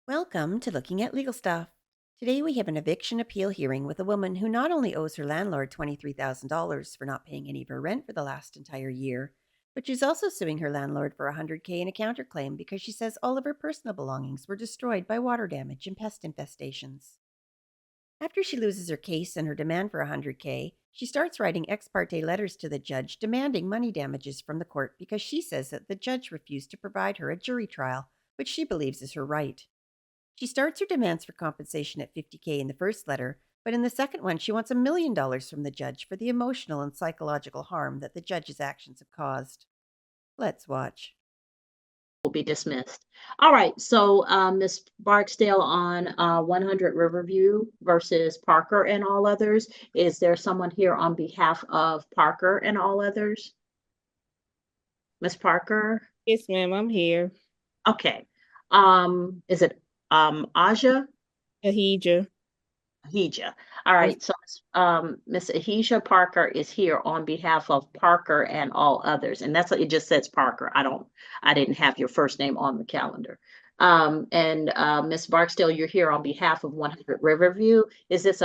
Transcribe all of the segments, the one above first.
Welcome to Looking at Legal Stuff. Today we have an eviction appeal hearing with a woman who not only owes her landlord $23,000 for not paying any of her rent for the last entire year, but she's also suing her landlord for $100K in a counterclaim because she says all of her personal belongings were destroyed by water damage and pest infestations. After she loses her case and her demand for $100K, she starts writing ex parte letters to the judge demanding money damages from the court because she says that the judge refused to provide her a jury trial, which she believes is her right. She starts her demands for compensation at $50K in the first letter, but in the second one, she wants $1 million from the judge for the emotional and psychological harm that the judge's actions have caused. Let's watch. Will be dismissed. All right, so Ms. Barksdale on 100 Riverview versus Parker and all others. Is there someone here on behalf of Parker and all others? Ms. Parker? Yes, ma'am, I'm here. Okay. Is it Aja? Ahija. Ahija. All right, so Ms. Ahija Parker is here on behalf of Parker and all others, and that's what it just says Parker. I didn't have your first name on the calendar. And Ms. Barksdale, you're here on behalf of 100 Riverview. Is this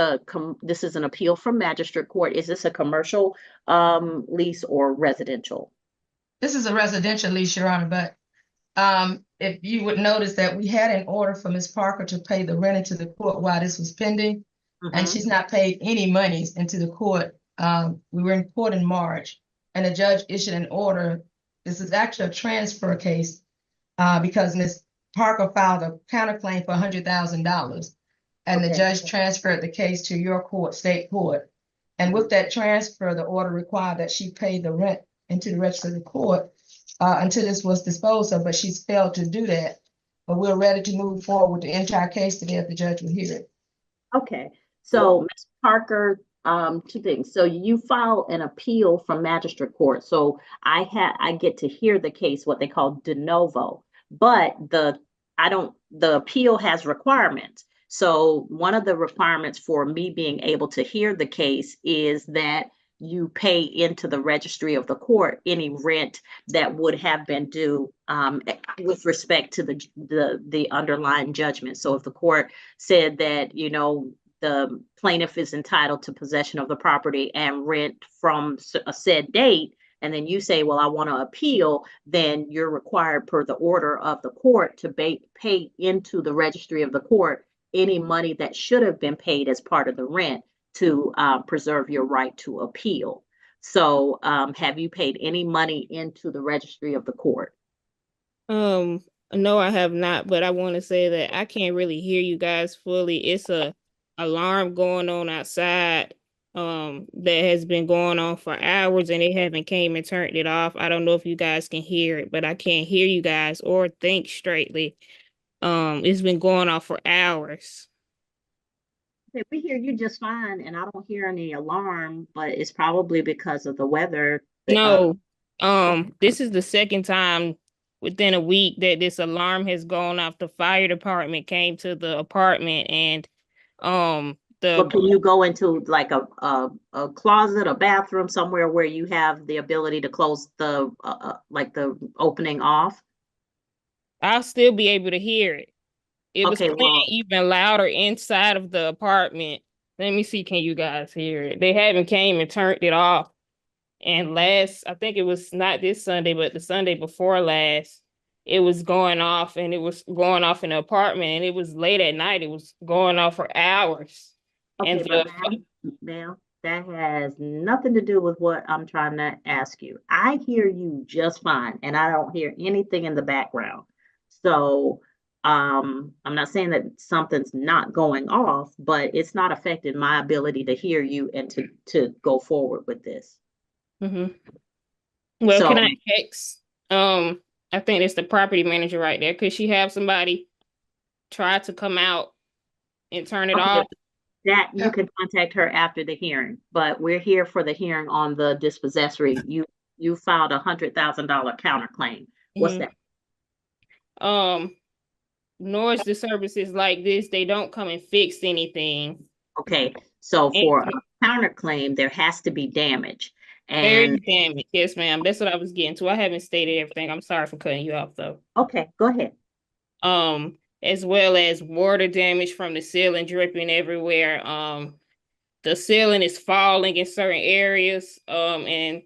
this is an appeal from magistrate court? Is this a commercial lease or residential? This is a residential lease, Your Honor, but if you would notice that we had an order for Ms. Parker to pay the rent into the court while this was pending, and she's not paid any monies into the court. We were in court in March, and the judge issued an order. This is actually a transfer case because Ms. Parker filed a counterclaim for $100,000, and the judge transferred the case to your court, state court. And with that transfer, the order required that she pay the rent into the register of the court until this was disposed of, but she's failed to do that. But we're ready to move forward with the entire case today if the judge will hear it. Okay, so Ms. Parker, two things. So you file an appeal from magistrate court. So I get to hear the case, what they call de novo, but the appeal has requirements. So one of the requirements for me being able to hear the case is that you pay into the registry of the court any rent that would have been due with respect to the underlying judgment. So if the court said that, you know, the plaintiff is entitled to possession of the property and rent from a said date, and then you say, well, I want to appeal, then you're required per the order of the court to pay into the registry of the court any money that should have been paid as part of the rent to preserve your right to appeal. So have you paid any money into the registry of the court? No, I have not, but I want to say that I can't really hear you guys fully. It's a alarm going on outside that has been going on for hours, and they haven't came and turned it off. I don't know if you guys can hear it, but I can't hear you guys or think straightly. It's been going on for hours. Okay, we hear you just fine, and I don't hear any alarm, but it's probably because of the weather. No, this is the second time within a week that this alarm has gone off. The fire department came to the apartment, and But can you go into like a closet, a bathroom, somewhere where you have the ability to close the like the opening off? I'll still be able to hear it. It was Okay, playing even louder inside of the apartment. Let me see, can you guys hear it? They haven't came and turned it off. And I think it was not this Sunday, but the Sunday before last, it was going off, and it was going off in the apartment, and it was late at night. It was going off for hours. Okay, but ma'am, that has nothing to do with what I'm trying to ask you. I hear you just fine, and I don't hear anything in the background. So I'm not saying that something's not going off, but it's not affecting my ability to hear you and to go forward with this. Well, so, can I text? I think it's the property manager right there. Could she have somebody try to come out and turn it off? That you can contact her after the hearing, but we're here for the hearing on the dispossessory. You filed $100,000 counterclaim. What's that? Noise the services like this, they don't come and fix anything. Okay, so for a counterclaim, there has to be damage. And damage, yes, ma'am. That's what I was getting to. I haven't stated everything. I'm sorry for cutting you off, though. Okay, go ahead. as well as water damage from the ceiling dripping everywhere. The ceiling is falling in certain areas, and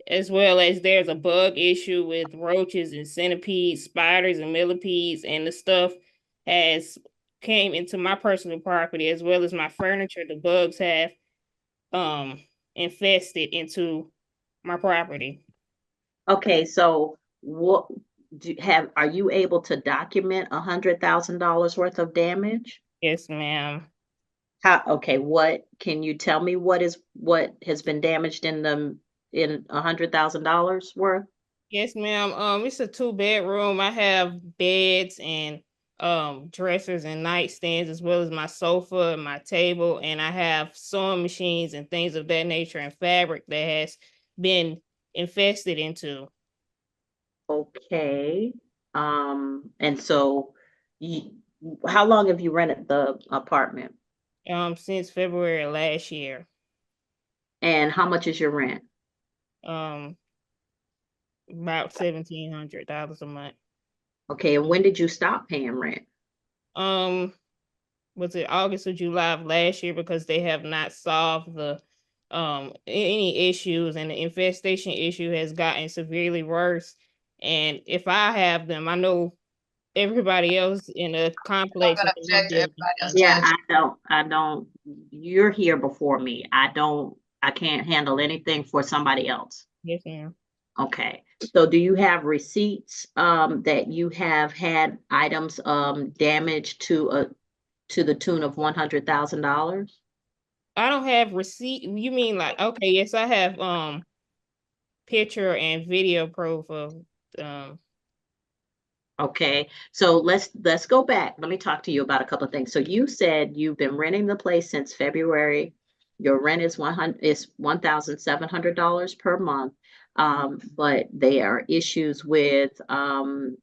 as well as there's a bug issue with roaches and centipedes, spiders and millipedes, and the stuff has came into my personal property as well as my furniture. The bugs have infested into my property. Okay, so what are you able to document $100,000 worth of damage? Yes, ma'am. Okay, what can you tell me what has been damaged in $100,000 worth? Yes, ma'am. It's a 2-bedroom. I have beds and dressers and nightstands as well as my sofa and my table, and I have sewing machines and things of that nature and fabric that has been infested into. Okay. And so you, how long have you rented the apartment? Since February last year. And how much is your rent? Um, about $1,700 a month. Okay, and when did you stop paying rent? Um, was it August or July of last year, because they have not solved the any issues, and the infestation issue has gotten severely worse. And if I have them, I know everybody else in the I'm complex gonna with the one object to building. everybody else Yeah, trying to. I don't, you're here before me. I can't handle anything for somebody else. Yes, ma'am. Okay, so do you have receipts, that you have had items, damaged to the tune of $100,000? I don't have receipt. You mean like, okay, yes, I have picture and video proof of um Okay, so let's go back. Let me talk to you about a couple of things. So you said you've been renting the place since February. Your rent is $1,700 per month. But there are issues with an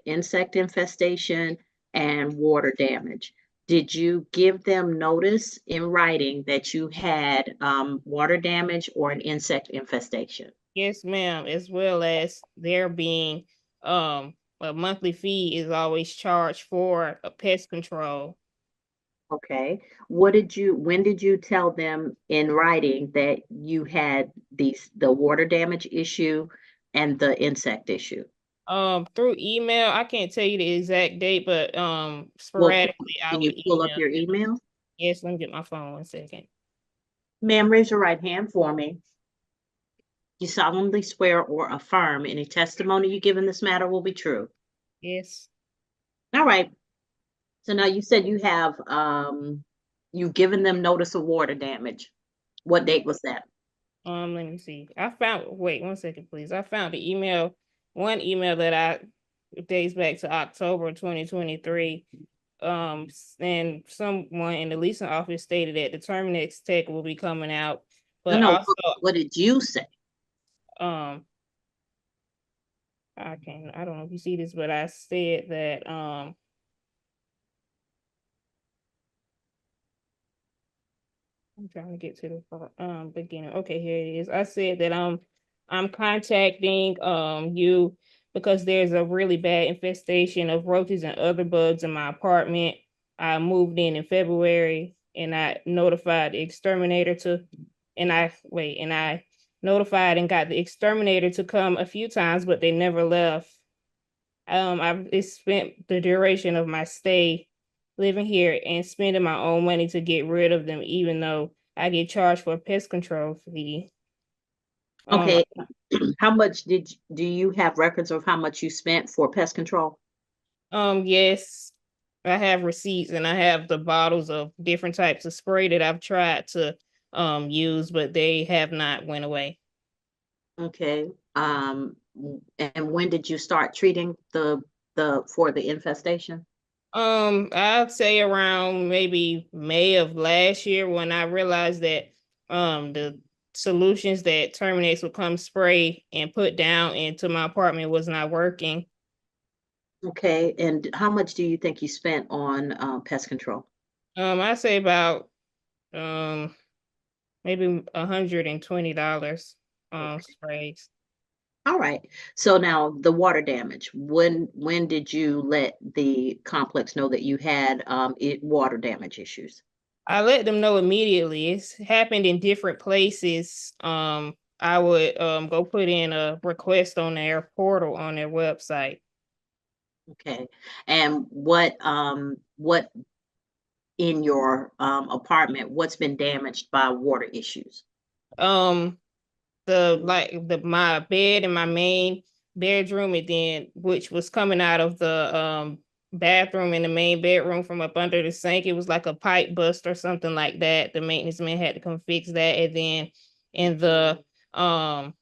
insect infestation and water damage. Did you give them notice in writing that you had water damage or an insect infestation? yes, ma'am, as well as there being a monthly fee is always charged for a pest control. Okay. When did you tell them in writing that you had the water damage issue and the insect issue? Through email. I can't tell you the exact date, but Well, sporadically I can would you pull up email your them. email? Yes, let me get my phone 1 second. Ma'am, raise your right hand for me. You solemnly swear or affirm any testimony you give in this matter will be true. Yes. All right. So now you said you've given them notice of water damage. What date was that? Let me see. Wait 1 second, please. I found the email, one email that dates back to October 2023. And someone in the leasing office stated that the Terminex tech will be coming out, No, but no. also, What did you say? um, I don't know if you see this, but I said that, I'm trying to get to the beginning. Okay, here it is. I said that I'm contacting you because there's a really bad infestation of roaches and other bugs in my apartment. I moved in February, and I notified the exterminator to and I notified and got the exterminator to come a few times, but they never left. I've spent the duration of my stay living here and spending my own money to get rid of them, even though I get charged for a pest control fee. Um, Okay, do you have records of how much you spent for pest control? yes, I have receipts and I have the bottles of different types of spray that I've tried to use, but they have not went away. Okay, and when did you start treating for the infestation? I'd say around maybe May of last year, when I realized that the solutions that Terminex would come spray and put down into my apartment was not working. Okay, and how much do you think you spent on pest control? I'd say about um maybe $120 on sprays. All right. So now the water damage. When did you let the complex know that you had water damage issues? I let them know immediately. It's happened in different places. I would go put in a request on their portal on their website. Okay. And what in your apartment, what's been damaged by water issues? Um, my bed in my main bedroom, and then which was coming out of the bathroom in the main bedroom from up under the sink. It was like a pipe bust or something like that. The maintenance man had to come fix that. And then in the um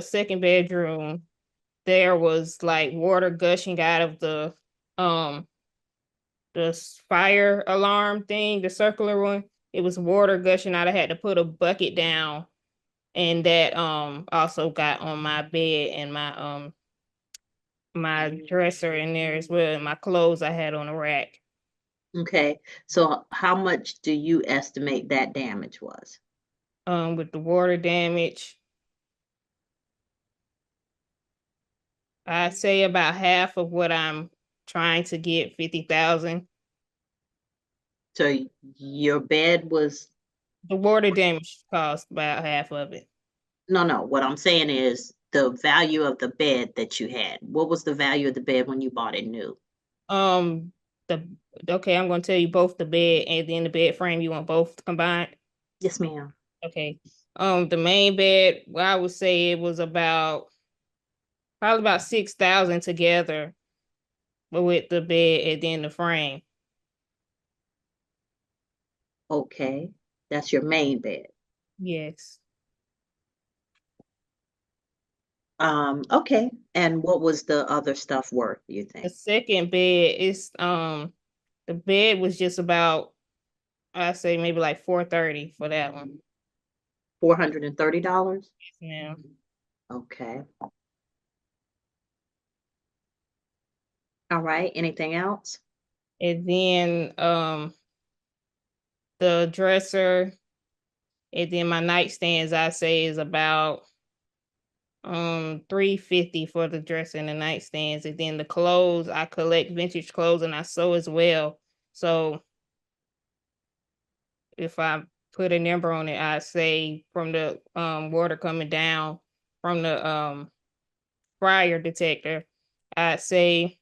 second bedroom, there was like water gushing out of um fire alarm thing, the circular one. It was water gushing out. I had to put a bucket down, and that also got on my bed and my dresser in there as well, and my clothes I had on a rack. Okay. So how much do you estimate that damage was? With the water damage, I'd say about half of what I'm trying to get, 50,000. So your bed was, The water damage cost about half of it. no, what I'm saying is the value of the bed that you had. What was the value of the bed when you bought it new? Um, the Okay, I'm gonna tell you both the bed and then the bed frame. You want both combined? Yes, ma'am. Okay. The main bed, well, I would say it was probably about 6,000 together, but with the bed and then the frame. Okay. That's your main bed. Yes. Okay. And what was the other stuff worth, you The think? second bed is the bed was just about, I say maybe like 430 for that one. $430? Yeah. Okay. All right. Anything else? And then the dresser, and then my nightstands I say is about 350 for the dresser and the nightstands. And then the clothes, I collect vintage clothes and I sew as well. So if I put a number on it, I say from the water coming down from the fryer detector, I'd say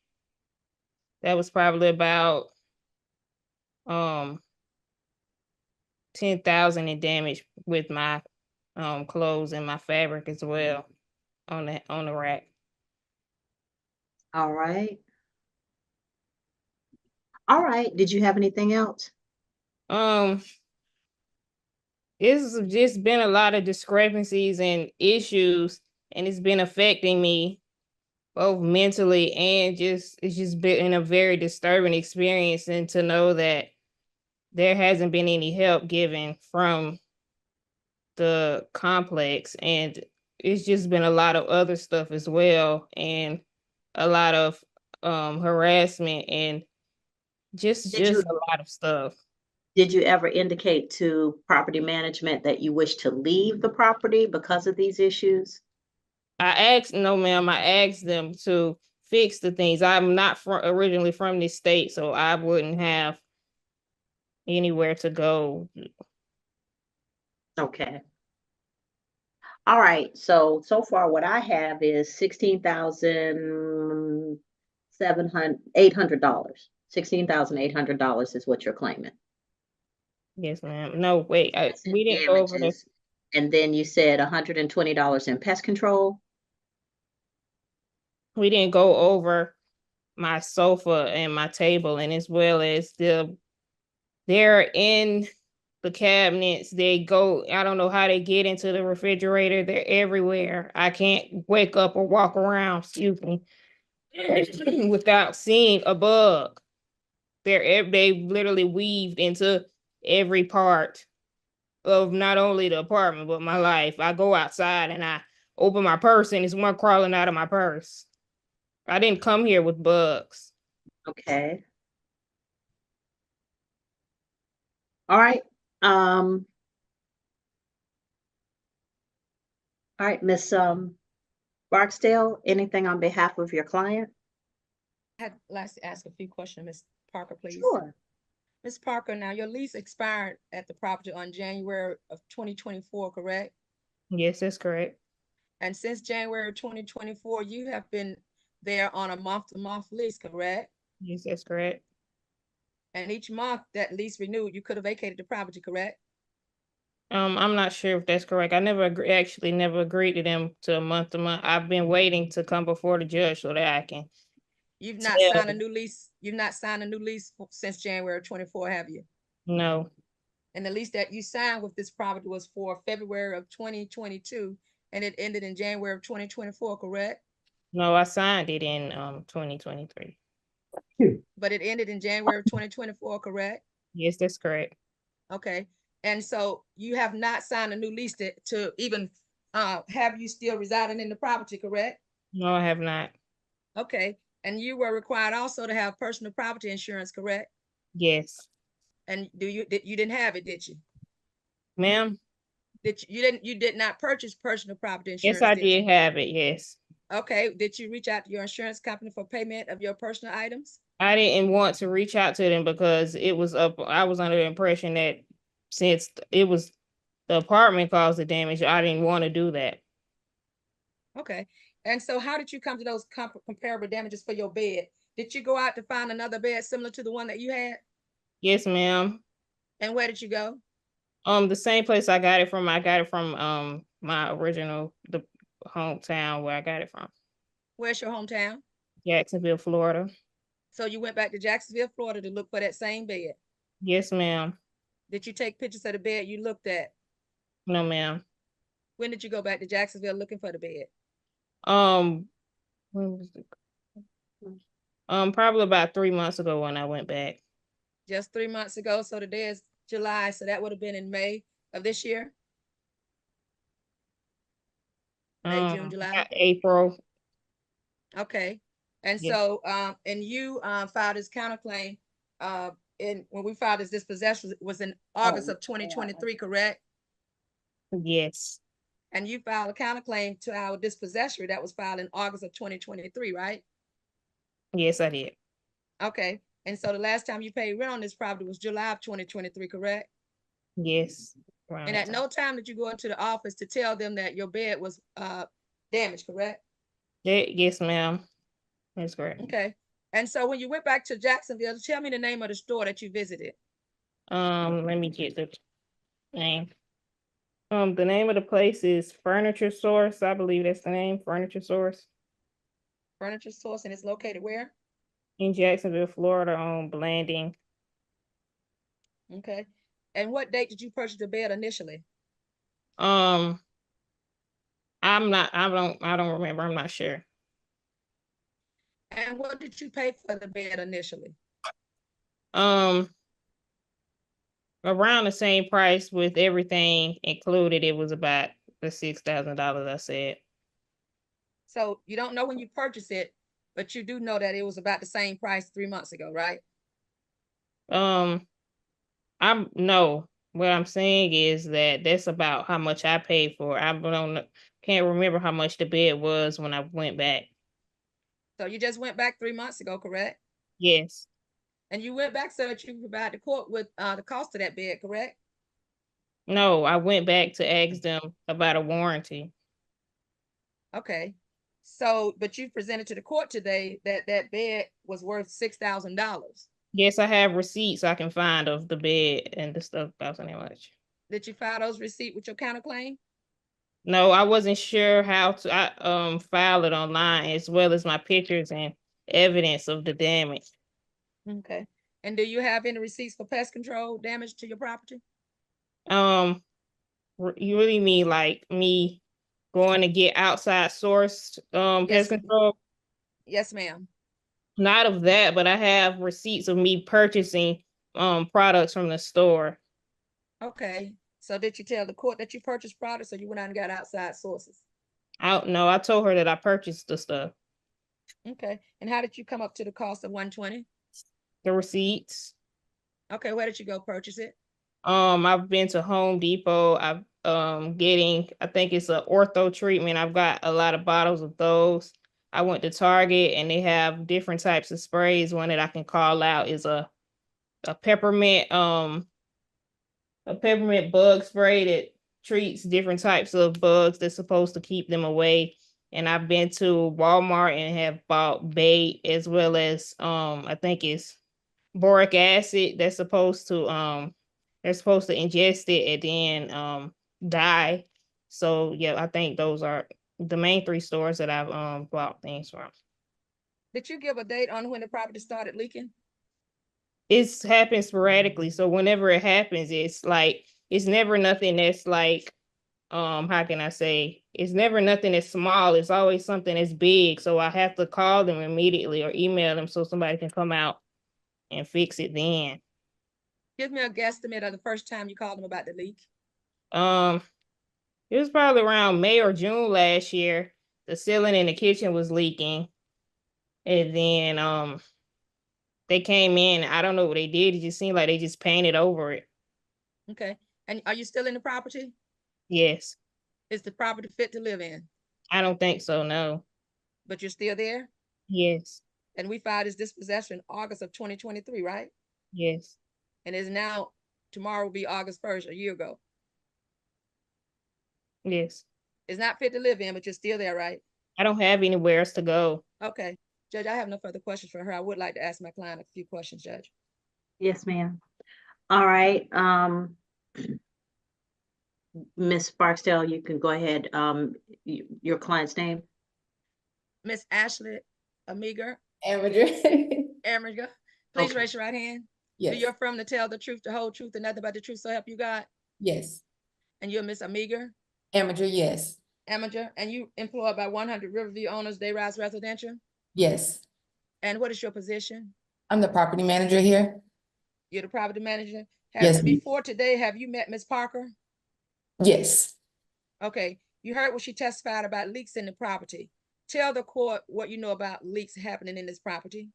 that was probably about um 10,000 in damage with my clothes and my fabric as well on the rack. All right. All right. Did you have anything else? Um, it's just been a lot of discrepancies and issues, and it's been affecting me both mentally and it's just been a very disturbing experience. And to know that there hasn't been any help given from the complex, and it's just been a lot of other stuff as well, and a lot of harassment and Did just you a lot of stuff. did you ever indicate to property management that you wish to leave the property because of these issues? I asked, no, ma'am, I asked them to fix the things. I'm not originally from this state, so I wouldn't have anywhere to go. Okay. All right. So far what I have is $16,800. $16,800 is what you're claiming. Yes, ma'am. No, wait, That's in we didn't go over the, damages. And then you said $120 in pest control. we didn't go over my sofa and my table, and as well as they're in the cabinets. They go, I don't know how they get into the refrigerator. They're everywhere. I can't wake up or walk around, excuse me, without seeing a bug. They literally weaved into every part of not only the apartment but my life. I go outside and I open my purse and it's one crawling out of my purse. I didn't come here with bugs. Okay. All right. Um, All right, Miss Barksdale, anything on behalf of your client? I'd like to ask a few questions, Ms. Parker, please. Sure. Ms. Parker, now your lease expired at the property on January of 2024, correct? Yes, that's correct. And since January 2024, you have been there on a month-to-month lease, correct? Yes, that's correct. And each month that lease renewed, you could have vacated the property, correct? I'm not sure if that's correct. I never actually never agreed to them to month to month. I've been waiting to come before the judge so that I can You've not signed a tell. new lease. You've not signed a new lease since January 24, have you? No, And the lease that you signed with this property was for February of 2022, and it ended in January of 2024, correct? no, I signed it in 2023. But it ended in January of 2024, correct? Yes, that's correct. Okay. And so you have not signed a new lease to even have you still residing in the property, correct? No, I have not. Okay. And you were required also to have personal property insurance, correct? Yes, And you didn't have it, did you? ma'am. You did not purchase personal property Yes, insurance, I did you? did have it. Yes, Okay. Did you reach out to your insurance company for payment of your personal items? I didn't want to reach out to them because it was up. I was under the impression that since it was the apartment caused the damage, I didn't want to do that. Okay. And so how did you come to those comparable damages for your bed? Did you go out to find another bed similar to the one that you had? Yes, ma'am. And where did you go? The same place I got it from. I got it from my original the hometown where I got it from, Where's your hometown? Jacksonville, Florida. So you went back to Jacksonville, Florida to look for that same bed. Yes, ma'am. Did you take pictures of the bed you looked at? No, ma'am. When did you go back to Jacksonville looking for the bed? Um, when was it? Probably about 3 months ago when I went back. Just 3 months ago. So today is July. So that would have been in May of this year. May, June, July. April. Okay. And Yes, so and you filed this counterclaim in when we filed this dispossession was in August of 2023, correct? yes, And you filed a counterclaim to our dispossessory that was filed in August of 2023, right? yes, I did. Okay. And so the last time you paid rent on this property was July of 2023, correct? Yes, around And that at time. no time did you go into the office to tell them that your bed was damaged, correct? Yes, ma'am. That's correct. Okay. And so when you went back to Jacksonville, tell me the name of the store that you visited. Let me get the name. The name of the place is Furniture Source. I believe that's the name, Furniture Source, Furniture Source, and it's located where? in Jacksonville, Florida, on Blanding. Okay. And what date did you purchase the bed initially? Um, I don't remember. I'm not sure. And what did you pay for the bed initially? Um, Around the same price with everything included. It was about the $6,000 I said. So you don't know when you purchased it, but you do know that it was about the same price 3 months ago, right? Um, I'm no. What I'm saying is that that's about how much I paid for. I don't can't remember how much the bed was when I went back. So you just went back 3 months ago, correct? Yes. And you went back so that you could provide the court with the cost of that bed, correct? No, I went back to ask them about a warranty. Okay. So, but you presented to the court today that that bed was worth $6,000. Yes, I have receipts I can find of the bed and the stuff costing that much. Did you file those receipts with your counterclaim? No, I wasn't sure how to file it online as well as my pictures and evidence of the damage. Okay. And do you have any receipts for pest control damage to your property? Um, you really mean like me going to get outside source pest Yes. control? Yes, ma'am. Not of that, but I have receipts of me purchasing products from the store. Okay. So did you tell the court that you purchased products or you went out and got outside sources? I told her that I purchased the stuff. Okay. And how did you come up to the cost of 120? The receipts. Okay, where did you go purchase it? I've been to Home Depot. I've getting, I think it's an ortho treatment. I've got a lot of bottles of those. I went to Target and they have different types of sprays. One that I can call out is a peppermint bug spray that treats different types of bugs that's supposed to keep them away. And I've been to Walmart and have bought bait as well as I think it's boric acid that's supposed to they're supposed to ingest it and then die. So yeah, I think those are the main three stores that I've bought things from. Did you give a date on when the property started leaking? It's happened sporadically. So whenever it happens, it's like it's never nothing that's like how can I say, it's never nothing that's small. It's always something that's big. So I have to call them immediately or email them so somebody can come out and fix it then. Give me a guesstimate of the first time you called them about the leak. It was probably around May or June last year. The ceiling in the kitchen was leaking. And then they came in. I don't know what they did. It just seemed like they just painted over it. Okay. And are you still in the property? Yes. Is the property fit to live in? I don't think so, no. But you're still there? Yes. And we filed his dispossession August of 2023, right? Yes. And is now, tomorrow will be August 1st, a year ago. Yes. It's not fit to live in, but you're still there, right? I don't have anywhere else to go. Okay. Judge, I have no further questions for her. I would like to ask my client a few questions, Judge. Yes, ma'am. All right. Ms. Barksdale, you can go ahead. Your client's name? Miss Ashley Amiger. Amager. Please Okay. raise your right hand. Yes. Do you affirm to tell the truth, the whole truth, and nothing but the truth, so help you God? Yes. And you're Miss Amiger? Amager, yes. Amager, and you employed by 100 Riverview Owners Dayrise Residential? Yes. And what is your position? I'm the property manager here. You're the property manager? Yes, ma'am. Before today, have you met Miss Parker? Yes. Okay, you heard what she testified about leaks in the property. Tell the court what you know about leaks happening in this property.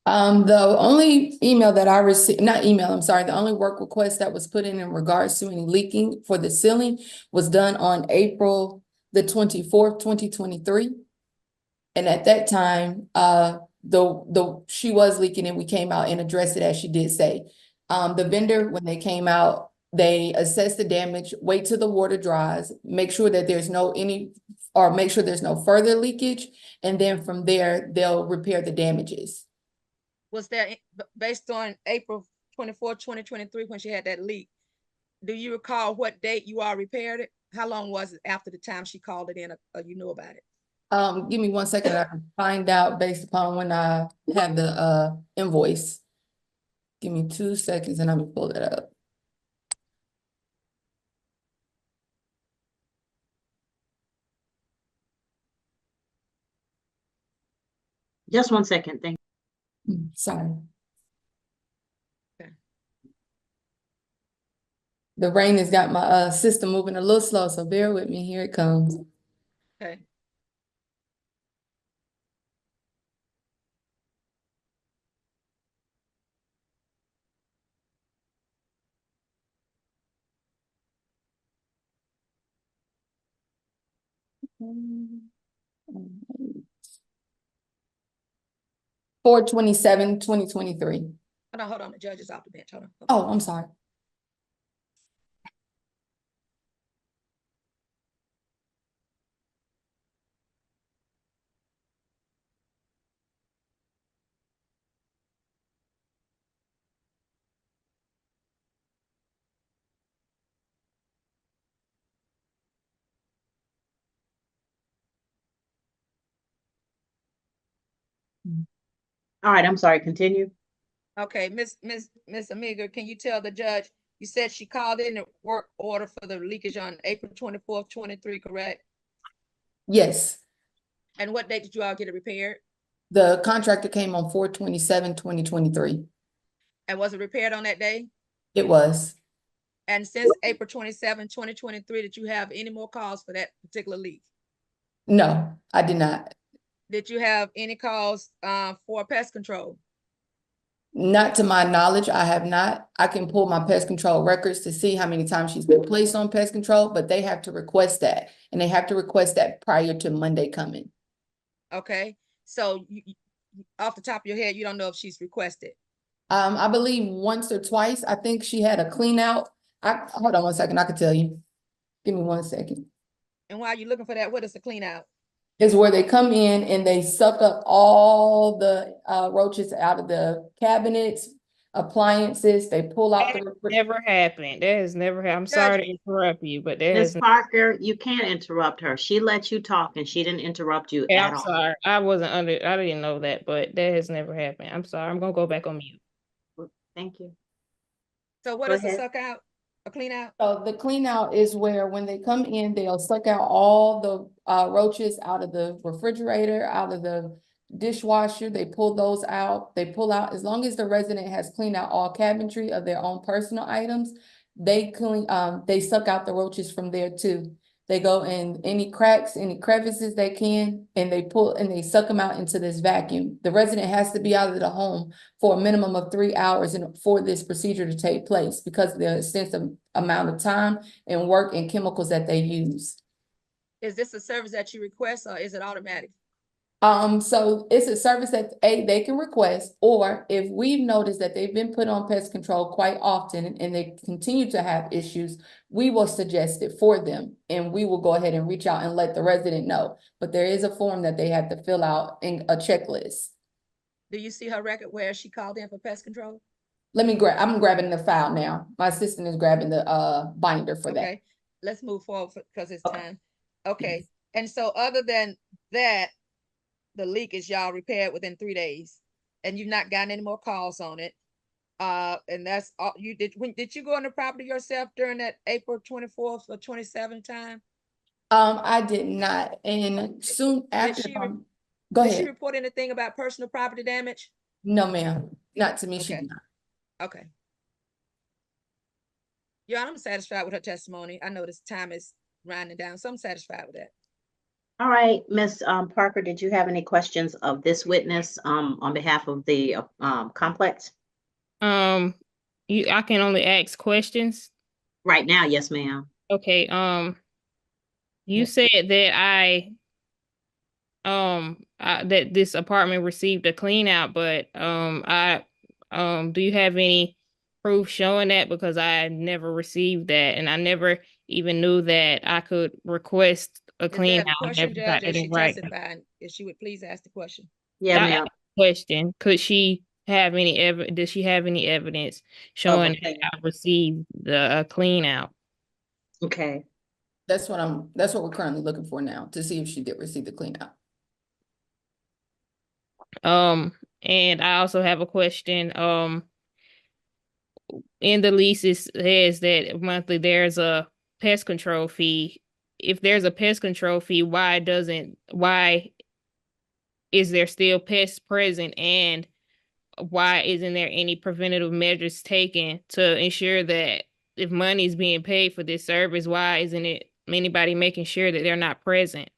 The only email that I received, not email, I'm sorry, the only work request that was put in regards to any leaking for the ceiling was done on April the 24th, 2023. And at that time, she was leaking and we came out and addressed it as she did say. The vendor, when they came out, they assess the damage, wait till the water dries, make sure that there's make sure there's no further leakage. And then from there, they'll repair the damages. Was there, based on April 24, 2023, when she had that leak, do you recall what date you all repaired it? How long was it after the time she called it in, or you knew about it? Give me 1 second. I can find out based upon when I have the invoice. Give me 2 seconds and I'm gonna pull that up. Just 1 second. Thank Sorry. Okay. The rain has got my system moving a little slow, so bear with me. Here it comes. Okay. you. 4/27/2023. Hold on, the judge is off the bench, hold on. Oh, I'm sorry. All right, I'm sorry, continue. Okay, Miss Amiga, can you tell the judge, you said she called in a work order for the leakage on April 24th, 23, correct? Yes, And what date did you all get it repaired? the contractor came on 4/27/2023. And was it repaired on that day? It was. And since April 27, 2023, did you have any more calls for that particular leak? No, I did not. Did you have any calls for pest control? Not to my knowledge, I have not. I can pull my pest control records to see how many times she's been placed on pest control, but they have to request that. And they have to request that prior to Monday coming. Okay, so off the top of your head, you don't know if she's requested. I believe once or twice, I think she had a clean out. Hold on one second, I can tell you. Give me 1 second. And while you're looking for that, what is the clean out? Is where they come in and they suck up all the roaches out of the cabinets, appliances, they pull out the. Never happened. That has never happened. I'm Judge- sorry to interrupt you, but that Ms. has. Parker, you can't interrupt her. She let you talk and she didn't interrupt you Yeah, at I'm all. sorry. I didn't know that, but that has never happened. I'm sorry. I'm gonna go back on mute. Thank you. So what Go is the ahead. suck out? A clean out? So the clean out is where when they come in, they'll suck out all the roaches out of the refrigerator, out of the dishwasher. They pull those out. They pull out, as long as the resident has cleaned out all cabinetry of their own personal items, they suck out the roaches from there too. They go in any cracks, any crevices they can, and they pull and they suck them out into this vacuum. The resident has to be out of the home for a minimum of 3 hours for this procedure to take place because of the extensive amount of time and work and chemicals that they use. Is this a service that you request or is it automatic? So it's a service that they can request, or if we've noticed that they've been put on pest control quite often and they continue to have issues, we will suggest it for them and we will go ahead and reach out and let the resident know. But there is a form that they have to fill out in a checklist. Do you see her record where she called in for pest control? I'm grabbing the file now. My assistant is grabbing the binder for that. Okay, let's move forward because it's Okay. time. Okay, and so other than that, the leak is y'all repaired within 3 days and you've not gotten any more calls on it. And that's all you did. When did you go on the property yourself during that April 24th or 27th time? I did not, and soon after, go Did she ahead. report anything about personal property damage? No, ma'am, not to me, she Okay. did not. Okay. Yeah, I'm satisfied with her testimony. I know this time is winding down, so I'm satisfied with that. All right, Ms. Parker, did you have any questions of this witness on behalf of the complex? I can only ask questions. Right now, yes, ma'am. Okay, you said that that this apartment received a clean out, but do you have any proof showing that? Because I never received that and I never even knew that I could request a Is clean that a out. I question, never Judge? got Is it she in right. testifying? If she would please ask the question. Yeah, I ma'am. question, could she have any does she have any evidence showing that I received the clean out? Okay. That's what we're currently looking for now, to see if she did receive the clean out. And I also have a question. In the lease it says that monthly there's a pest control fee. If there's a pest control fee, why is there still pests present, and why isn't there any preventative measures taken to ensure that if money is being paid for this service, why isn't it anybody making sure that they're not present?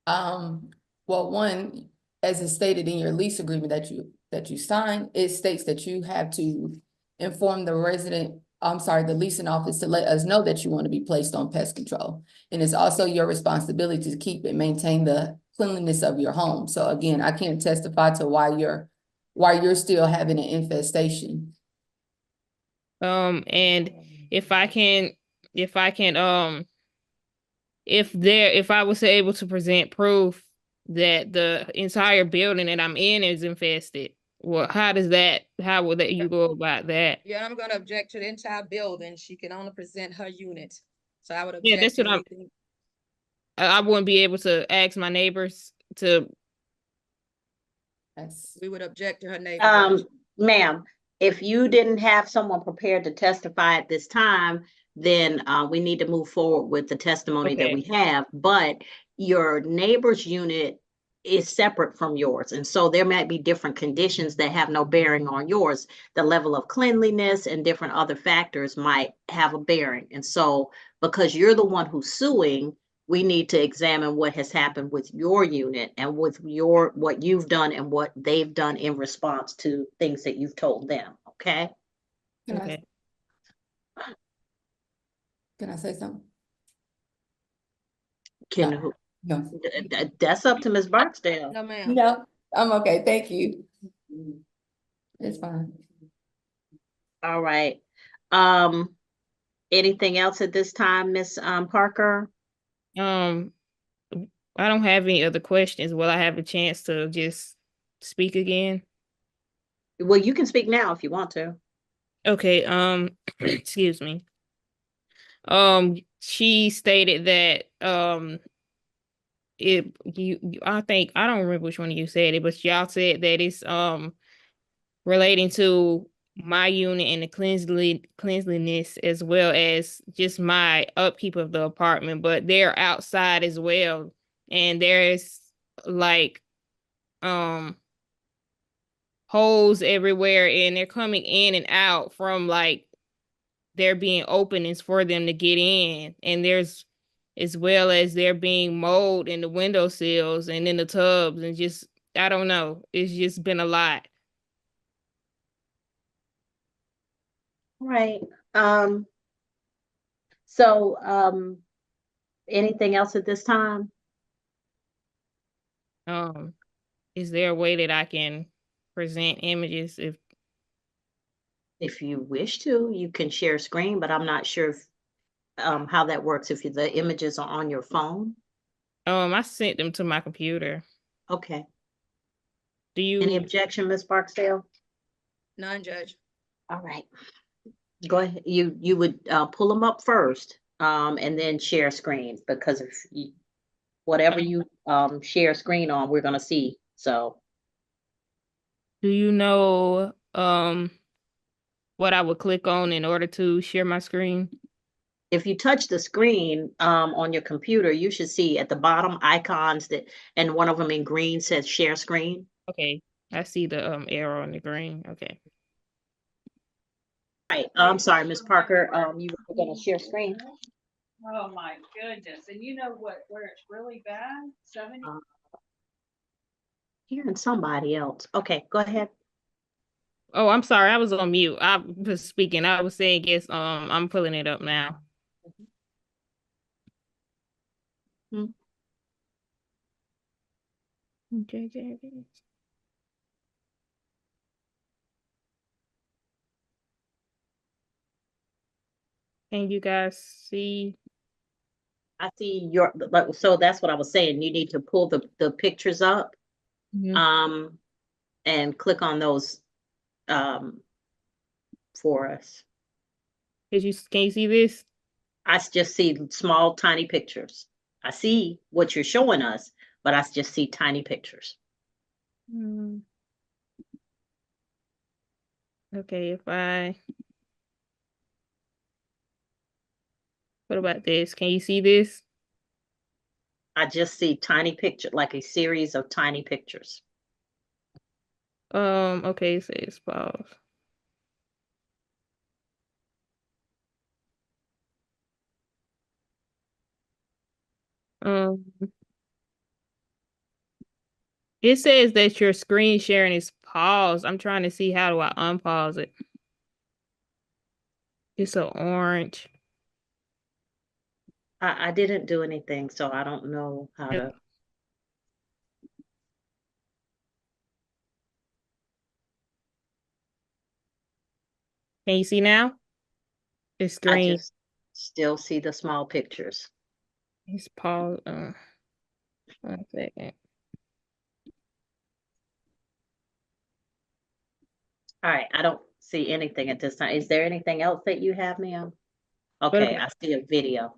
Well, one, as is stated in your lease agreement that you signed, it states that you have to inform the the leasing office to let us know that you want to be placed on pest control. And it's also your responsibility to keep and maintain the cleanliness of your home. So again, I can't testify to why you're still having an infestation. And if I was able to present proof that the entire building that I'm in is infested, well, how would you go about that? Yeah, I'm gonna object to the entire building. She can only present her unit. So I would Yeah, object that's to what anything. I wouldn't be able to ask my neighbors to. We would object to her neighbor. Ma'am, if you didn't have someone prepared to testify at this time, then we need to move forward with the testimony that we have. But your neighbor's unit is separate from yours. And so there might be different conditions that have no bearing on yours. The level of cleanliness and different other factors might have a bearing. And so because you're the one who's suing, we need to examine what has happened with your unit and with what you've done and what they've done in response to things that you've told them, okay? Can I, Okay. can I say something? Can, No. who- No. that's up to Ms. Barksdale. No, ma'am. No, I'm okay, thank you. It's fine. All right. Anything else at this time, Ms. Parker? I don't have any other questions. Will I have a chance to just speak again? Well, you can speak now if you want to. Okay, excuse me. She stated that I think I don't remember which one of you said it, but y'all said that it's relating to my unit and the cleanliness as well as just my upkeep of the apartment, but they're outside as well. And there's like holes everywhere and they're coming in and out from like there being openings for them to get in. And there's as well as there being mold in the windowsills and in the tubs and just I don't know. It's just been a lot. Right. So, anything else at this time? Is there a way that I can present images If you wish to, you can share screen, but I'm not sure if, how that works if the images are on your phone. I sent them to my computer. Okay. Do Any you objection, Ms. Barksdale? None, Judge. All right. Go ahead. You would pull them up first, and then share screen because if whatever you share screen on, we're gonna see. So do you know what I would click on in order to share my screen? if you touch the screen on your computer, you should see at the bottom icons that, and one of them in green says share screen. Okay. I see the arrow in the green. Okay. Right. I'm sorry, Ms. Parker. You were gonna share screen. Oh my goodness, and you know what, where it's really bad? 70. Hearing somebody else. Okay, go ahead. Oh, I'm sorry. I was on mute. I was speaking. I was saying yes, I'm pulling it up now. Hmm. Okay. Can you guys see? I see your, so that's what I was saying. You need to pull the pictures up, Mhm. and click on those, for us. Can you see this? I just see small, tiny pictures. I see what you're showing us, but I just see tiny pictures. Mm. Okay, what about this? Can you see this? I just see tiny picture, like a series of tiny pictures. Okay, it says pause. Um, it says that your screen sharing is paused. I'm trying to see how do I unpause it. It's so orange. I didn't do anything, so I don't know how to. Can you see now? The I screen just still see the small pictures. is paused. 1 second. All right, I don't see anything at this time. Is there anything else that you have, ma'am? What Okay, about- I see a video.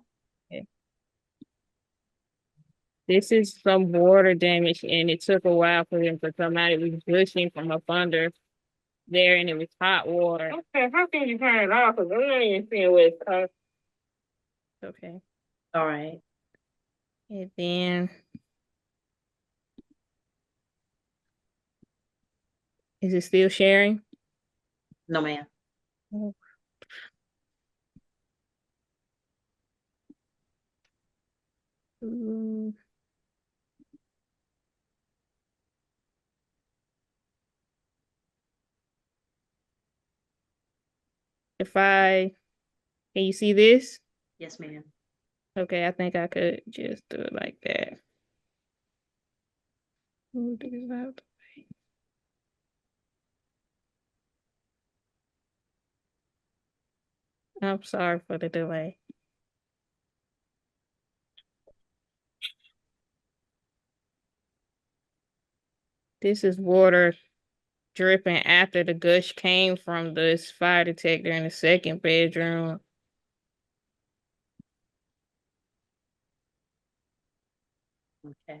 This is some water damage, and it took a while for them to come out. It was gushing from up under there, and it was hot water. Okay, how can you turn it off? Because I'm not even seeing what it's Okay. All right. And then is it still sharing? No, ma'am. Oh. Mm. Can you see this? Yes, ma'am. Okay, I think I could just do it like that. Move this out. I'm sorry for the delay. This is water dripping after the gush came from this fire detector in the second bedroom. Okay.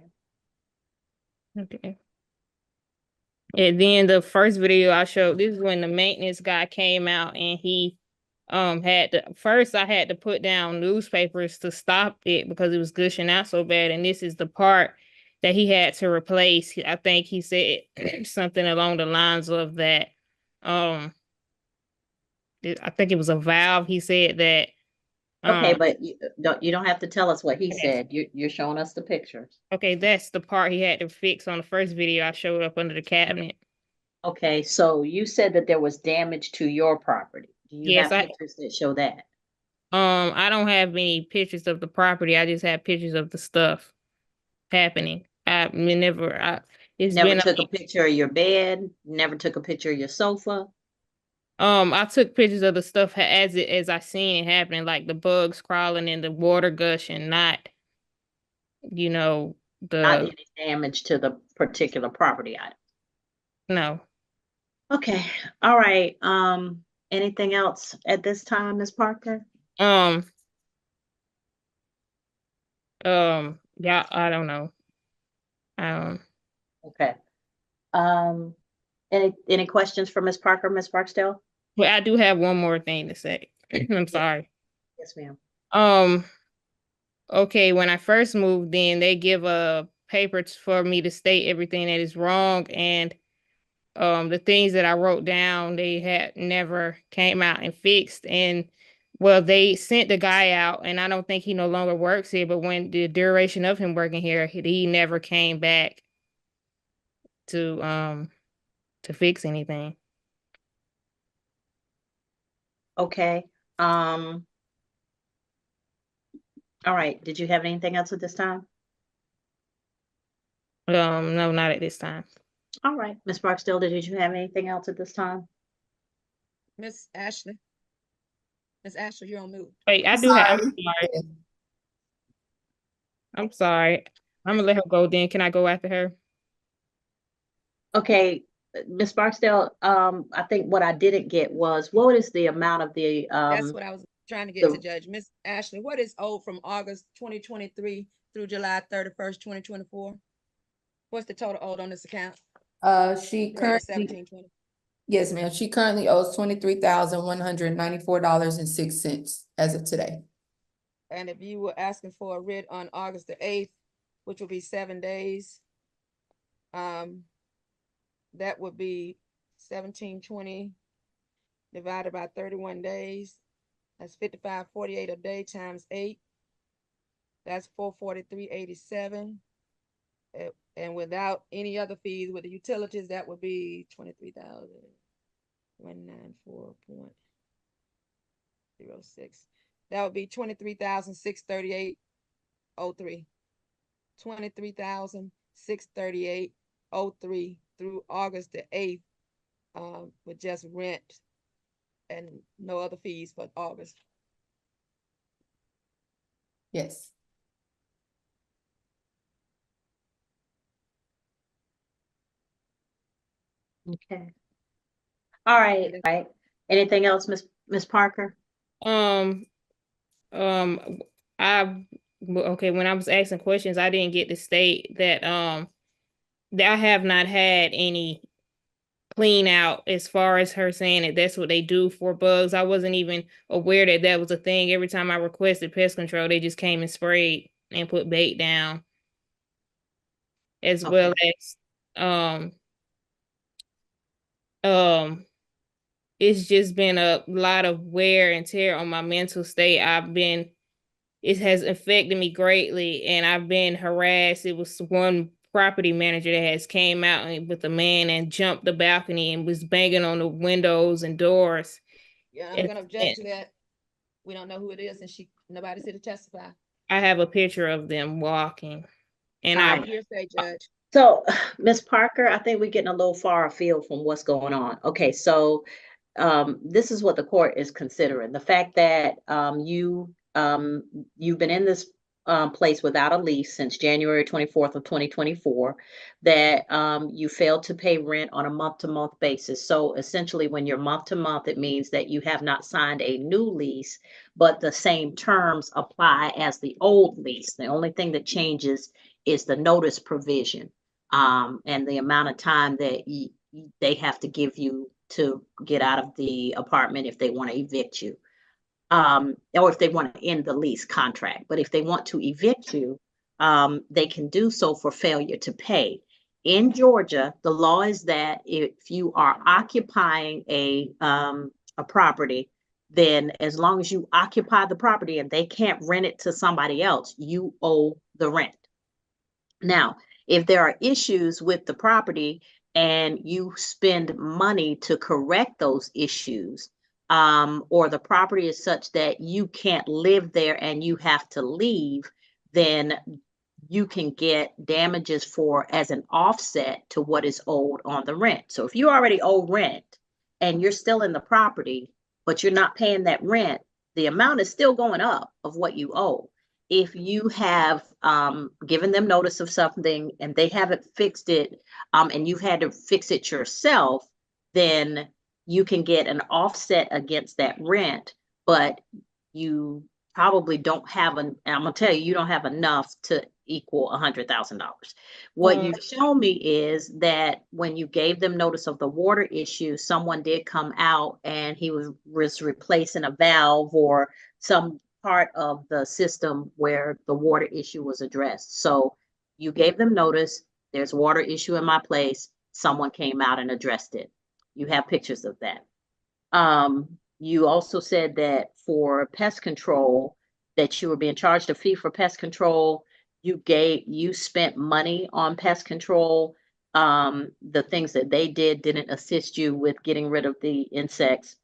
Okay. And then the first video I showed, this is when the maintenance guy came out and he first I had to put down newspapers to stop it because it was gushing out so bad. And this is the part that he had to replace. I think he said something along the lines of that. I think it was a valve. He said that. Okay, Um, but you don't have to tell us what he okay. said. You're showing us the pictures. Okay, that's the part he had to fix on the first video I showed up under the cabinet. Okay, so you said that there was damage to your property. Do you Yes, have pictures that show that? I don't have any pictures of the property. I just have pictures of the stuff happening. It's Never been took a picture of your bed, never took a picture of your sofa. I took pictures of the stuff as I seen it happening, like the bugs crawling and the water gushing, not, you know, Not the any damage to the particular property item. no. Okay, all right. Anything else at this time, Ms. Parker? Um, yeah, I don't know. Um, Okay. Um, any questions for Ms. Parker, Ms. Barksdale? but I do have one more thing to say. I'm Yes, sorry. yes, ma'am. Um, okay, when I first moved in, they give a paper for me to state everything that is wrong, and the things that I wrote down, they had never came out and fixed. And well, they sent the guy out, and I don't think he no longer works here, but when the duration of him working here, he never came back to to fix anything. Okay. All right. Did you have anything else at this time? No, not at this time. All right. Ms. Barksdale, did you have anything else at this time? Miss Ashley. Miss Ashley, you're on mute. Wait, I I'm do have, I'm sorry. sorry. I'm sorry. I'm gonna let her go then. Can I go after her? Okay, Ms. Barksdale, I think what I didn't get was what is the amount of That's what I was trying to get to, the Judge. Miss Ashley, what is owed from August 2023 through July 31st, 2024? What's the total owed on this account? She For the currently, 1720. yes, ma'am, she currently owes $23,194.06 as of today. And if you were asking for a writ on August the 8th, which would be 7 days, that would be 1720 divided by 31 days. That's 55.48 a day times 8. That's 443.87. And without any other fees with the utilities, that would be 23,194.06. That would be 23,638.03. 23,638.03 through August the 8th, with just rent and no other fees for August. Yes. okay. All right, right. Anything else, Miss Parker? Um, um, okay, when I was asking questions, I didn't get to state that I have not had any clean out as far as her saying that that's what they do for bugs. I wasn't even aware that that was a thing. Every time I requested pest control, they just came and sprayed and put bait down, as well Okay. as um um it's just been a lot of wear and tear on my mental state. I've been it has affected me greatly, and I've been harassed. It was one property manager that has came out with a man and jumped the balcony and was banging on the windows and doors. Yeah, I'm And, gonna object to that. We don't know who it is, and nobody's here to testify. I have a picture of them walking, and All I right. Hearsay, Judge. So, Ms. Parker, I think we're getting a little far afield from what's going on. Okay, so this is what the court is considering. The fact that you've been in this place without a lease since January 24th of 2024, that you failed to pay rent on a month-to-month basis. So essentially, when you're month-to-month, it means that you have not signed a new lease, but the same terms apply as the old lease. The only thing that changes is the notice provision and the amount of time that they have to give you to get out of the apartment if they want to evict you, or if they want to end the lease contract. But if they want to evict you, they can do so for failure to pay. In Georgia, the law is that if you are occupying a property, then as long as you occupy the property and they can't rent it to somebody else, you owe the rent. Now, if there are issues with the property and you spend money to correct those issues, or the property is such that you can't live there and you have to leave, then you can get damages for as an offset to what is owed on the rent. So if you already owe rent and you're still in the property, but you're not paying that rent, the amount is still going up of what you owe. If you have given them notice of something and they haven't fixed it, and you've had to fix it yourself, then you can get an offset against that rent, but you probably don't have I'm gonna tell you, you don't have enough to equal $100,000. What you've shown me is that when you gave them notice of the water issue, someone did come out and he was replacing a valve or some part of the system where the water issue was addressed. So you gave them notice, there's a water issue in my place, someone came out and addressed it. You have pictures of that. You also said that for pest control, that you were being charged a fee for pest control. You spent money on pest control. The things that they didn't assist you with getting rid of the insects,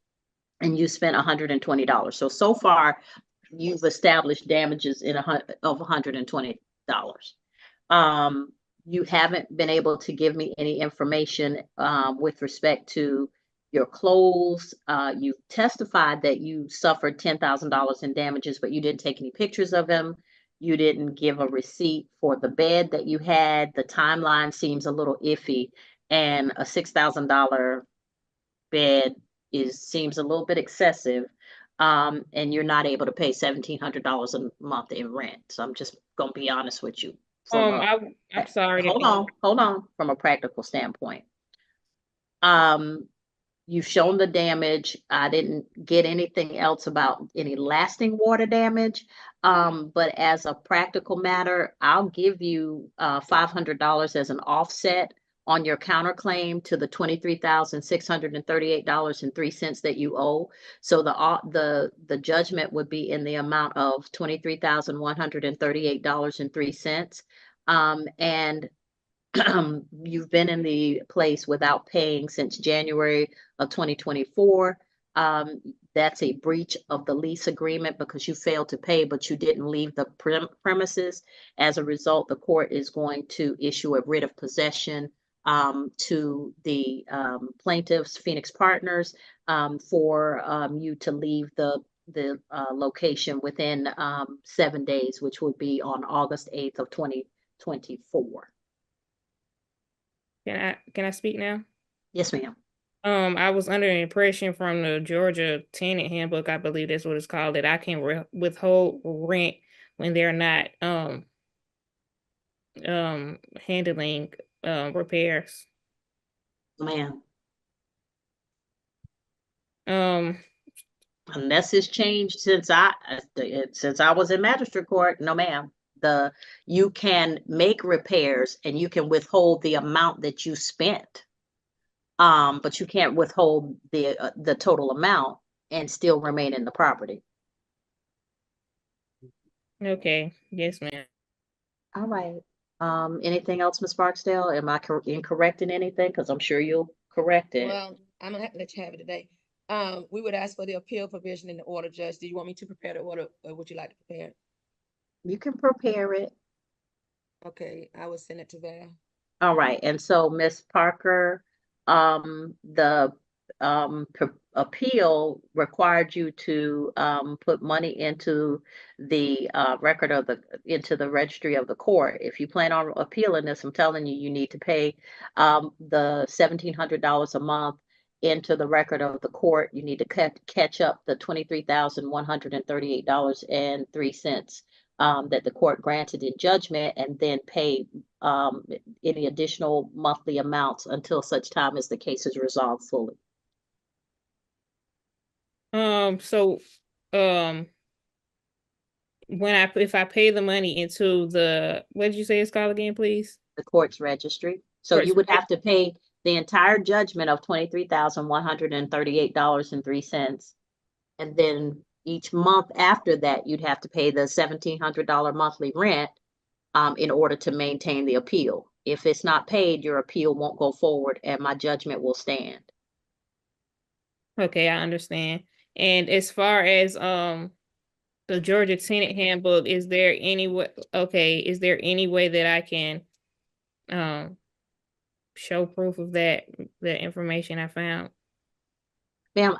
and you spent $120. So far, you've established damages of $120. You haven't been able to give me any information with respect to your clothes. You testified that you suffered $10,000 in damages, but you didn't take any pictures of them. You didn't give a receipt for the bed that you had. The timeline seems a little iffy, and a $6,000 bed seems a little bit excessive. And you're not able to pay $1,700 a month in rent. So I'm just gonna be honest with you. I'm sorry. Hold on. From a practical standpoint, you've shown the damage. I didn't get anything else about any lasting water damage. But as a practical matter, I'll give you $500 as an offset on your counterclaim to the $23,638.03 that you owe. So the judgment would be in the amount of $23,138.03. And you've been in the place without paying since January of 2024. That's a breach of the lease agreement because you failed to pay, but you didn't leave the premises. As a result, the court is going to issue a writ of possession to the plaintiffs, Phoenix Partners, for you to leave the location within 7 days, which would be on August 8th of 2024. Can I speak now? Yes, ma'am. I was under the impression from the Georgia Tenant Handbook, I believe that's what it's called, that I can withhold rent when they're not handling repairs. Ma'am. Unless it's changed since I was in magistrate court, no, ma'am. You can make repairs and you can withhold the amount that you spent. But you can't withhold the total amount and still remain in the property. Okay, yes, ma'am. All right. Anything else, Ms. Barksdale? Am I incorrect in anything? Because I'm sure you'll correct it. Well, I'm gonna have to let you have it today. We would ask for the appeal provision in the order, Judge. Do you want me to prepare the order or would you like to prepare it? You can prepare it. Okay, I will send it to Val. All right, and so Ms. Parker, the appeal required you to put money into the record of into the registry of the court. If you plan on appealing this, I'm telling you, you need to pay the $1,700 a month into the record of the court. You need to catch up the $23,138.03 that the court granted in judgment, and then pay any additional monthly amounts until such time as the case is resolved fully. So, if I pay the money into what did you say it's called again, please? The court's registry. So Court's you would have to pay the entire judgment of $23,138.03. And then each month after that, you'd have to pay the $1,700 monthly rent in order to maintain the appeal. If it's not paid, your appeal won't go forward and my judgment will stand. Okay, I understand. And as far as the Georgia Tenant Handbook, is there any way that I can show proof of the information I found? Ma'am,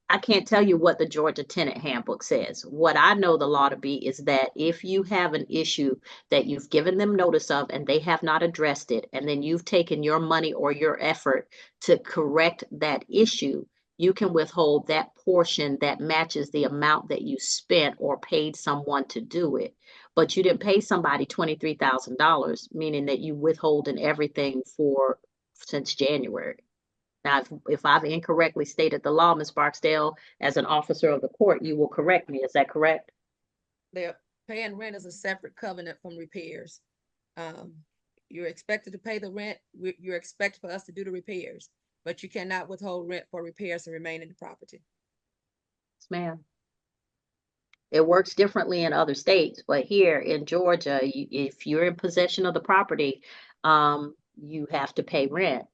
I can't tell you what the Georgia Tenant Handbook says. What I know the law to be is that if you have an issue that you've given them notice of and they have not addressed it, and then you've taken your money or your effort to correct that issue, you can withhold that portion that matches the amount that you spent or paid someone to do it. But you didn't pay somebody $23,000, meaning that you withholding everything since January. Now, if I've incorrectly stated the law, Ms. Barksdale, as an officer of the court, you will correct me. Is that correct? They're paying rent is a separate covenant from repairs. You're expected to pay the rent. You're expected for us to do the repairs, but you cannot withhold rent for repairs and remain in the property. Yes, ma'am. It works differently in other states, but here in Georgia, if you're in possession of the property, you have to pay rent.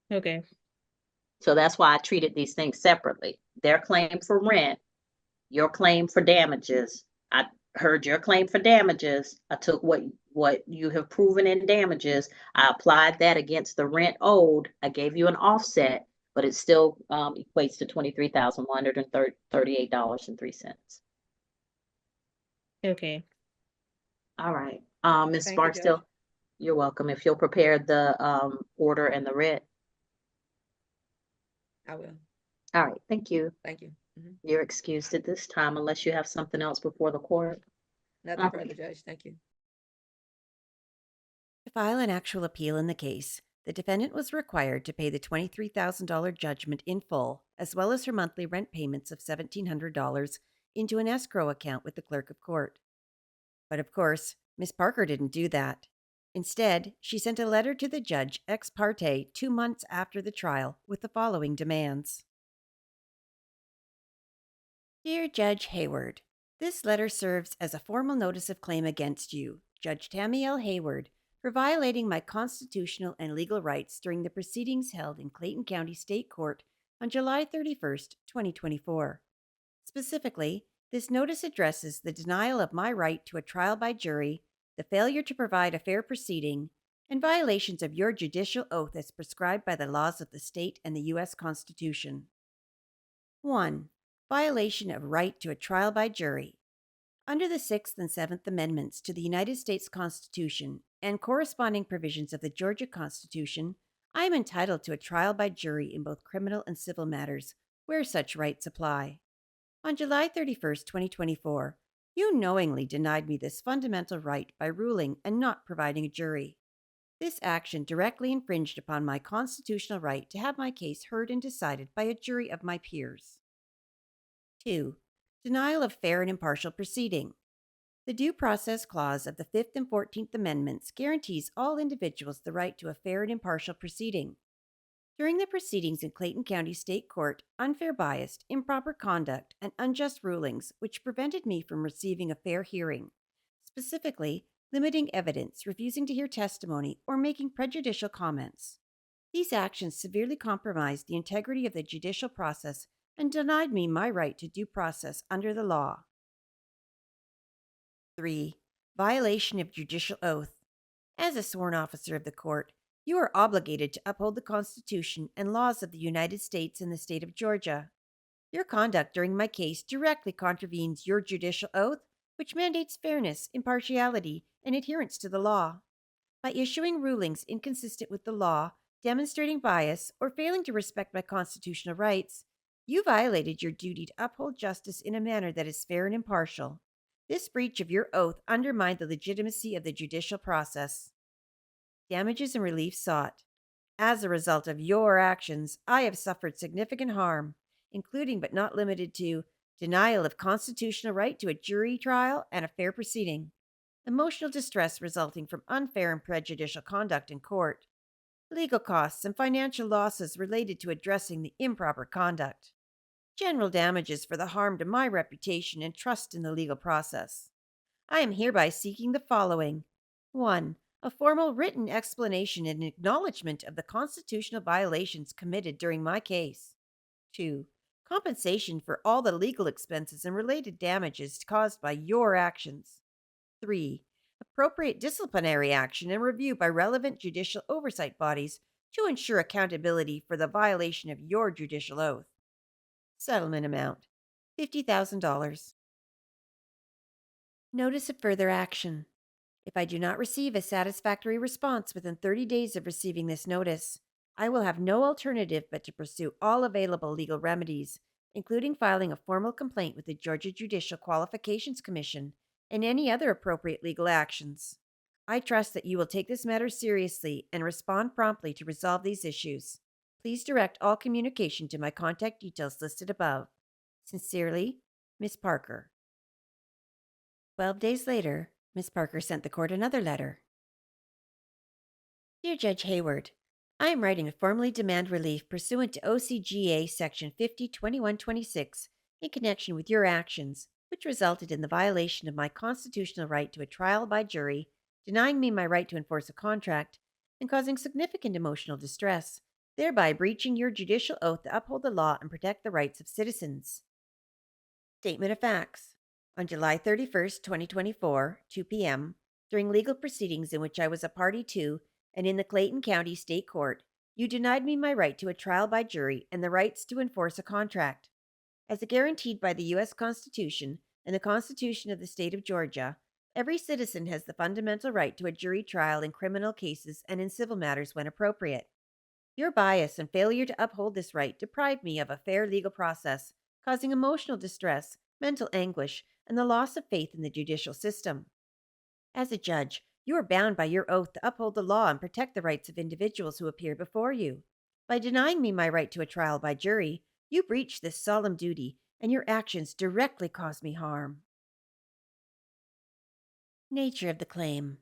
Okay. So that's why I treated these things separately. Their claim for rent, your claim for damages. I heard your claim for damages. I took what you have proven in damages. I applied that against the rent owed. I gave you an offset, but it still equates to $23,138.03. Okay. All right. Ms. Thank you, Barksdale, Judge. you're welcome. If you'll prepare the order and the writ. I will. All right, thank you. Thank you. Mhm. You're excused at this time unless you have something else before the court. Nothing further, Judge. Thank you. To file an actual appeal in the case, the defendant was required to pay the $23,000 judgment in full, as well as her monthly rent payments of $1,700 into an escrow account with the clerk of court. But of course, Miss Parker didn't do that. Instead, she sent a letter to the judge ex parte 2 months after the trial with the following demands. Dear Judge Hayward, this letter serves as a formal notice of claim against you, Judge Tammy L. Hayward, for violating my constitutional and legal rights during the proceedings held in Clayton County State Court on July 31st, 2024. Specifically, this notice addresses the denial of my right to a trial by jury, the failure to provide a fair proceeding, and violations of your judicial oath as prescribed by the laws of the state and the U.S. Constitution. 1. Violation of right to a trial by jury. Under the 6th and 7th Amendments to the United States Constitution and corresponding provisions of the Georgia Constitution, I am entitled to a trial by jury in both criminal and civil matters, where such rights apply. On July 31st, 2024, you knowingly denied me this fundamental right by ruling and not providing a jury. This action directly infringed upon my constitutional right to have my case heard and decided by a jury of my peers. 2. Denial of fair and impartial proceeding. The Due Process Clause of the 5th and 14th Amendments guarantees all individuals the right to a fair and impartial proceeding. During the proceedings in Clayton County State Court, unfair bias, improper conduct, and unjust rulings which prevented me from receiving a fair hearing, specifically limiting evidence, refusing to hear testimony, or making prejudicial comments. These actions severely compromised the integrity of the judicial process and denied me my right to due process under the law. 3. Violation of judicial oath. As a sworn officer of the court, you are obligated to uphold the Constitution and laws of the United States and the state of Georgia. Your conduct during my case directly contravenes your judicial oath, which mandates fairness, impartiality, and adherence to the law. By issuing rulings inconsistent with the law, demonstrating bias, or failing to respect my constitutional rights, you violated your duty to uphold justice in a manner that is fair and impartial. This breach of your oath undermined the legitimacy of the judicial process. Damages and relief sought. As a result of your actions, I have suffered significant harm, including but not limited to denial of constitutional right to a jury trial and a fair proceeding, emotional distress resulting from unfair and prejudicial conduct in court, legal costs and financial losses related to addressing the improper conduct, general damages for the harm to my reputation and trust in the legal process. I am hereby seeking the following. 1. A formal written explanation and acknowledgement of the constitutional violations committed during my case. 2. Compensation for all the legal expenses and related damages caused by your actions. 3. Appropriate disciplinary action and review by relevant judicial oversight bodies to ensure accountability for the violation of your judicial oath. Settlement amount $50,000. Notice of further action. If I do not receive a satisfactory response within 30 days of receiving this notice, I will have no alternative but to pursue all available legal remedies, including filing a formal complaint with the Georgia Judicial Qualifications Commission and any other appropriate legal actions. I trust that you will take this matter seriously and respond promptly to resolve these issues. Please direct all communication to my contact details listed above. Sincerely, Ms. Parker. 12 days later, Ms. Parker sent the court another letter. Dear Judge Hayward, I am writing to formally demand relief pursuant to OCGA Section 502126 in connection with your actions, which resulted in the violation of my constitutional right to a trial by jury, denying me my right to enforce a contract, and causing significant emotional distress, thereby breaching your judicial oath to uphold the law and protect the rights of citizens. Statement of facts. On July 31st, 2024, 2 p.m., during legal proceedings in which I was a party to and in the Clayton County State Court, you denied me my right to a trial by jury and the rights to enforce a contract. As guaranteed by the U.S. Constitution and the Constitution of the State of Georgia, every citizen has the fundamental right to a jury trial in criminal cases and in civil matters when appropriate. Your bias and failure to uphold this right deprived me of a fair legal process, causing emotional distress, mental anguish, and the loss of faith in the judicial system. As a judge, you are bound by your oath to uphold the law and protect the rights of individuals who appear before you. By denying me my right to a trial by jury, you breached this solemn duty, and your actions directly caused me harm. Nature of the claim.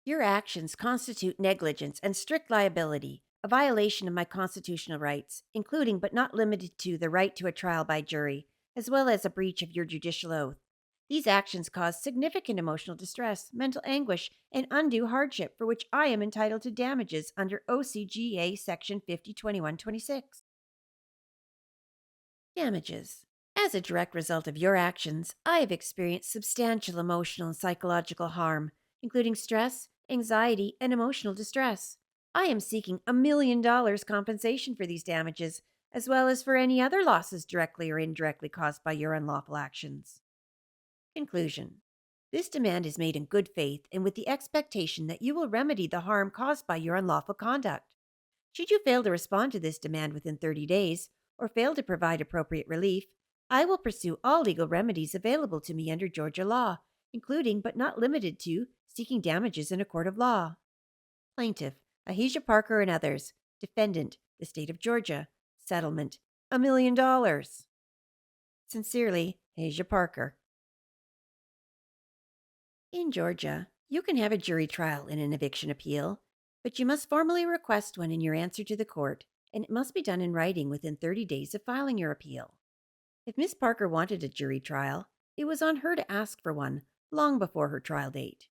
Your actions constitute negligence and strict liability, a violation of my constitutional rights, including but not limited to the right to a trial by jury, as well as a breach of your judicial oath. These actions cause significant emotional distress, mental anguish, and undue hardship for which I am entitled to damages under OCGA Section 502126. Damages. As a direct result of your actions, I have experienced substantial emotional and psychological harm, including stress, anxiety, and emotional distress. I am seeking $1 million compensation for these damages, as well as for any other losses directly or indirectly caused by your unlawful actions. Conclusion. This demand is made in good faith and with the expectation that you will remedy the harm caused by your unlawful conduct. Should you fail to respond to this demand within 30 days, or fail to provide appropriate relief, I will pursue all legal remedies available to me under Georgia law, including but not limited to seeking damages in a court of law. Plaintiff, Ahijah Parker and others. Defendant, the state of Georgia. Settlement, $1 million. Sincerely, Ahijah Parker. In Georgia, you can have a jury trial in an eviction appeal, but you must formally request one in your answer to the court and it must be done in writing within 30 days of filing your appeal. If Miss Parker wanted a jury trial, it was on her to ask for one long before her trial date.